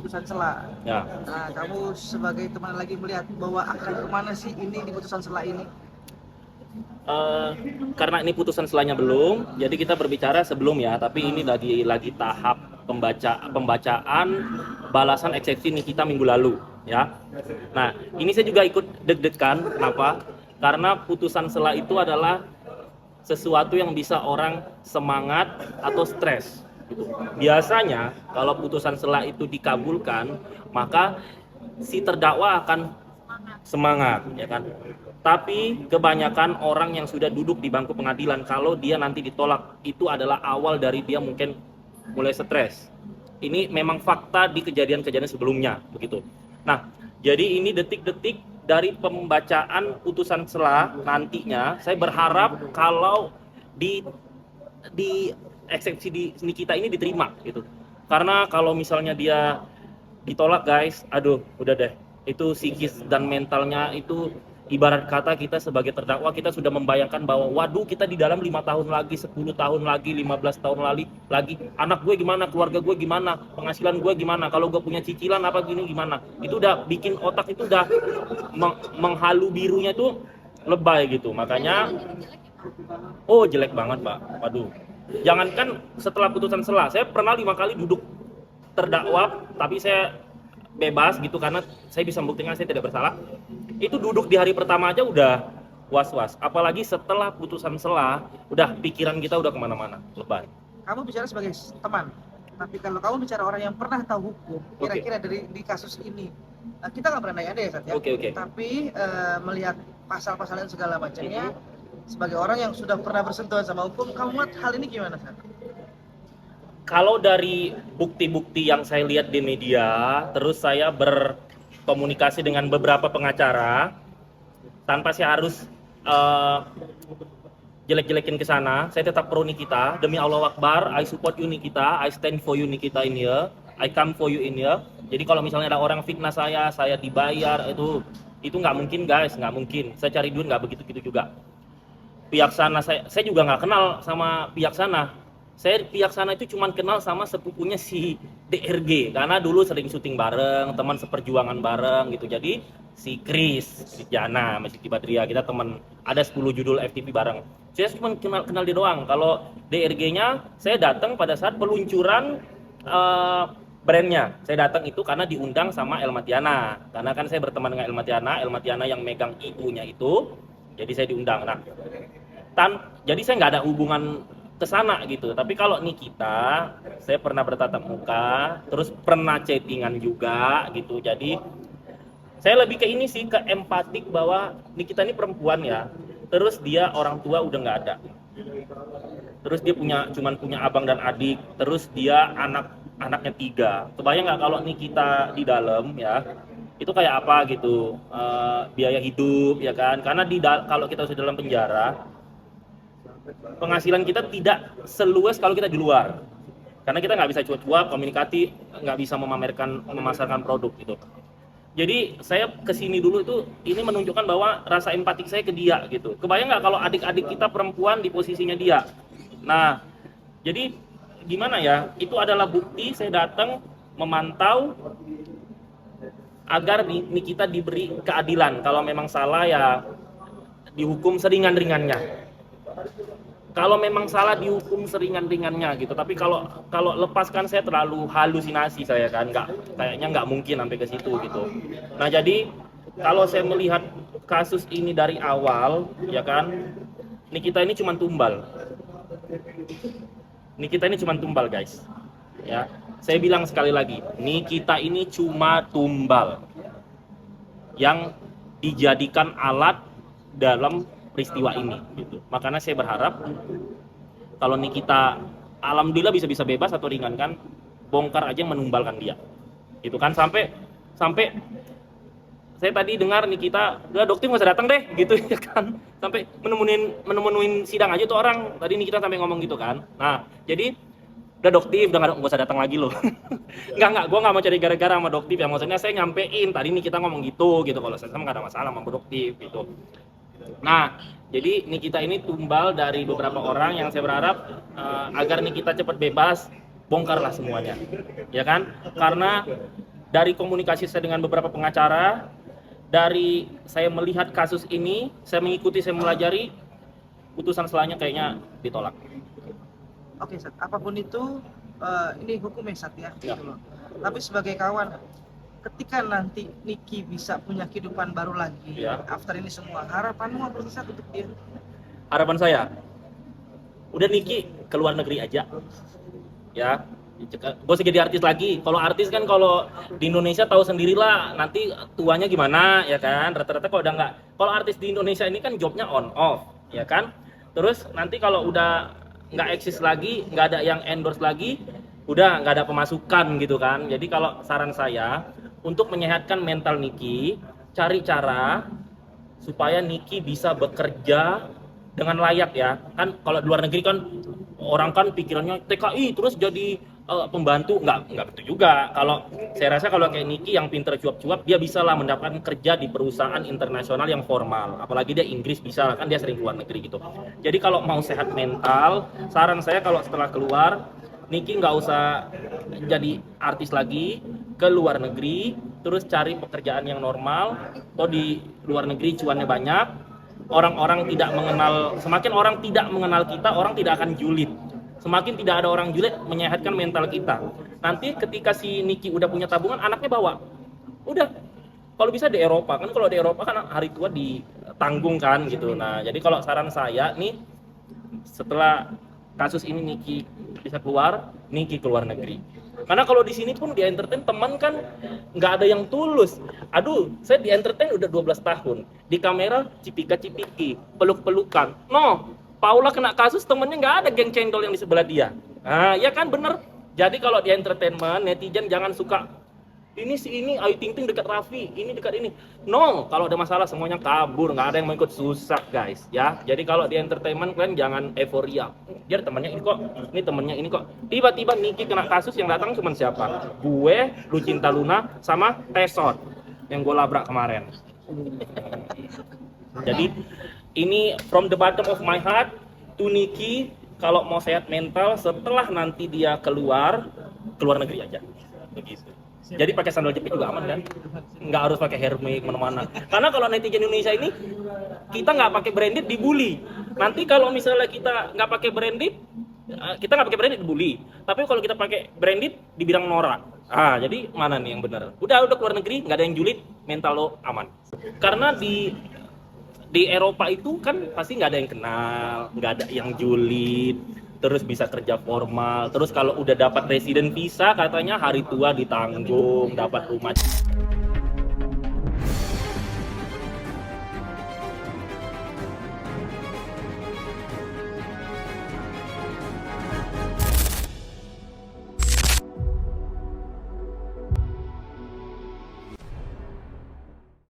putusan sela. Ya. Nah, kamu sebagai teman lagi melihat bahwa akan kemana sih ini di putusan sela ini? Karena ini putusan selanya belum, jadi kita berbicara sebelum ya, tapi ini lagi tahap pembacaan balasan eksepsi Nikita minggu lalu ya. Nah, ini saya juga ikut deg-degan. Kenapa? Karena putusan sela itu adalah sesuatu yang bisa orang semangat atau stres gitu. Biasanya kalau putusan sela itu dikabulkan, maka si terdakwa akan semangat ya kan. Tapi kebanyakan orang yang sudah duduk di bangku pengadilan, kalau dia nanti ditolak, itu adalah awal dari dia mungkin mulai stres. Ini memang fakta di kejadian-kejadian sebelumnya begitu. Nah, jadi ini detik-detik dari pembacaan putusan sela nantinya, saya berharap kalau di eksepsi di Nikita ini diterima gitu. Karena kalau misalnya dia ditolak guys, aduh udah deh, itu psikis dan mentalnya itu ibarat kata kita sebagai terdakwa kita sudah membayangkan bahwa waduh kita di dalam 5 tahun lagi, 10 tahun lagi, 15 tahun lagi anak gue gimana, keluarga gue gimana, penghasilan gue gimana, kalau gue punya cicilan apa gini gimana. Itu udah bikin otak itu udah menghalu birunya itu lebay gitu. Makanya oh jelek banget Pak, waduh. Jangankan setelah putusan sela, saya pernah 5 kali duduk terdakwa tapi saya bebas gitu karena saya bisa membuktikan saya tidak bersalah. Itu duduk di hari pertama aja udah was-was, apalagi setelah putusan sela, udah pikiran kita udah kemana-mana, lebay. Kamu bicara sebagai teman, tapi kalau kamu bicara orang yang pernah tahu hukum, kira-kira di kasus ini, kita nggak pernah nanya deh Sat, ya. Oke. Tapi melihat pasal-pasal dan segala macamnya, sebagai orang yang sudah pernah bersentuhan sama hukum, kamu lihat hal ini gimana Sat? Kalau dari bukti-bukti yang saya lihat di media, terus saya berkomunikasi dengan beberapa pengacara, tanpa saya harus jelek-jelekin ke sana, saya tetap pro Nikita. Demi Allah Akbar, I support you Nikita, I stand for you Nikita in here, I come for you in here. Jadi kalau misalnya ada orang fitnah saya dibayar, itu nggak mungkin guys, nggak mungkin. Saya cari duit nggak begitu-gitu juga. Pihak sana saya juga nggak kenal sama pihak sana. Saya pihak sana itu cuma kenal sama sepupunya si DRG karena dulu sering syuting bareng, teman seperjuangan bareng gitu. Jadi si Chris, si Jana, masih Siti Badria, kita teman, ada 10 judul FTV bareng. Saya cuma kenal dia doang. Kalau DRG-nya saya datang pada saat peluncuran brandnya. Saya datang itu karena diundang sama Elmatiana. Karena kan saya berteman dengan Elmatiana yang megang IU-nya itu. Jadi saya diundang. Nah, jadi saya nggak ada hubungan ke sana gitu. Tapi kalau Nikita, saya pernah bertatap muka, terus pernah chattingan juga gitu. Jadi saya lebih ke ini sih, ke empatik bahwa Nikita ini perempuan ya. Terus dia orang tua udah nggak ada. Terus dia cuman punya abang dan adik. Terus dia anaknya 3. Kebayang nggak kalau Nikita di dalam ya? Itu kayak apa gitu, biaya hidup ya kan? Karena kalau kita sudah dalam penjara, penghasilan kita tidak seluas kalau kita di luar, karena kita nggak bisa cuap-cuap, komunikasi, nggak bisa memasarkan produk gitu. Jadi saya kesini dulu itu ini menunjukkan bahwa rasa empatik saya ke dia gitu. Kebayang nggak kalau adik-adik kita perempuan di posisinya dia. Nah, jadi gimana ya? Itu adalah bukti saya datang memantau agar Nikita diberi keadilan. Kalau memang salah ya dihukum seringan-ringannya. Kalau memang salah dihukum seringan-ringannya gitu. Tapi kalau lepaskan saya terlalu halusinasi saya kan, kayaknya nggak mungkin sampai ke situ gitu. Nah jadi kalau saya melihat kasus ini dari awal ya kan, Nikita ini cuma tumbal. Nikita ini cuma tumbal guys. Ya, saya bilang sekali lagi, Nikita ini cuma tumbal yang dijadikan alat dalam peristiwa ini gitu. Makanya saya berharap kalau Nikita alhamdulillah bisa bebas atau ringan kan, bongkar aja yang menumbalkan dia. Itu kan sampai saya tadi dengar Nikita, udah dokter nggak usah datang deh gitu ya kan. Sampai menemuin sidang aja tuh orang. Tadi Nikita sampai ngomong gitu kan. Nah, jadi udah doktif, udah nggak usah datang lagi loh. Enggak, gue nggak mau cari gara-gara sama doktif ya. Maksudnya saya nyampein tadi Nikita ngomong gitu. Kalau saya sama nggak ada masalah sama doktif gitu. Nah, jadi Nikita ini tumbal dari beberapa orang yang saya berharap agar Nikita cepat bebas, bongkarlah semuanya, ya kan? Karena dari komunikasi saya dengan beberapa pengacara, dari saya melihat kasus ini, saya mengikuti, saya melajari, putusan selanjutnya kayaknya ditolak. Oke, Sat. Apapun itu, ini hukum ya, Sat, ya. Ya. Gitu loh. Tapi sebagai kawan, ketika nanti Niki bisa punya kehidupan baru lagi, Ya. after ini semua, harapanmu apa sih, Sat, untuk dia? Harapan saya, udah Niki ke luar negeri aja, ya. Gue jadi artis lagi. Kalau artis kan kalau di Indonesia tahu sendirilah nanti tuanya gimana, ya kan. Rata-rata kalau udah nggak, kalau artis di Indonesia ini kan jobnya on off, ya kan. Terus nanti kalau udah nggak eksis lagi, nggak ada yang endorse lagi, udah nggak ada pemasukan gitu kan. Jadi kalau saran saya untuk menyehatkan mental Niki, cari cara supaya Niki bisa bekerja dengan layak ya. Kan kalau di luar negeri kan orang kan pikirannya TKI terus jadi pembantu, nggak betul juga. Kalau saya rasa kalau kayak Niki yang pinter cuap-cuap, dia bisa lah mendapatkan kerja di perusahaan internasional yang formal. Apalagi dia Inggris bisa lah, kan dia sering keluar negeri gitu. Jadi kalau mau sehat mental, saran saya kalau setelah keluar, Niki nggak usah jadi artis lagi, ke luar negeri, terus cari pekerjaan yang normal. Atau di luar negeri cuannya banyak, orang-orang tidak mengenal, semakin orang tidak mengenal kita, orang tidak akan julid. Semakin tidak ada orang julid, menyehatkan mental kita. Nanti ketika si Niki udah punya tabungan, anaknya bawa. Udah. Kalau bisa di Eropa, kan kalau di Eropa kan hari tua ditanggung kan gitu. Nah, jadi kalau saran saya nih, setelah kasus ini Niki bisa keluar, Niki keluar negeri. Karena kalau di sini pun di entertain teman kan nggak ada yang tulus. Aduh, saya di entertain udah 12 tahun. Di kamera cipika-cipiki, peluk-pelukan. No, Paula kena kasus temennya nggak ada geng cendol yang di sebelah dia. Nah, ya kan bener. Jadi kalau di entertainment, netizen jangan suka ini si ini Ayu Ting Ting dekat Raffi, ini dekat ini. No, kalau ada masalah semuanya kabur, nggak ada yang mau ikut susah guys, ya. Jadi kalau di entertainment kalian jangan euforia. Dia temannya ini kok, ini temannya ini kok. Tiba-tiba Niki kena kasus yang datang cuma siapa? Gue, Lucinta Luna, sama Tesot yang gue labrak kemarin. Jadi ini from the bottom of my heart to Niki, kalau mau sehat mental setelah nanti dia keluar negeri aja. Begitu. Jadi pakai sandal jepit juga aman kan? Nggak harus pakai Hermes mana-mana. Karena kalau netizen Indonesia ini kita nggak pakai branded dibully. Nanti kalau misalnya kita nggak pakai branded, kita nggak pakai branded dibully. Tapi kalau kita pakai branded dibilang norak. Ah, jadi mana nih yang benar? Udah keluar negeri, nggak ada yang julid, mental lo aman. Karena di Eropa itu kan pasti nggak ada yang kenal, nggak ada yang julid, terus bisa kerja formal, terus kalau udah dapat resident visa katanya hari tua ditanggung, dapat rumah.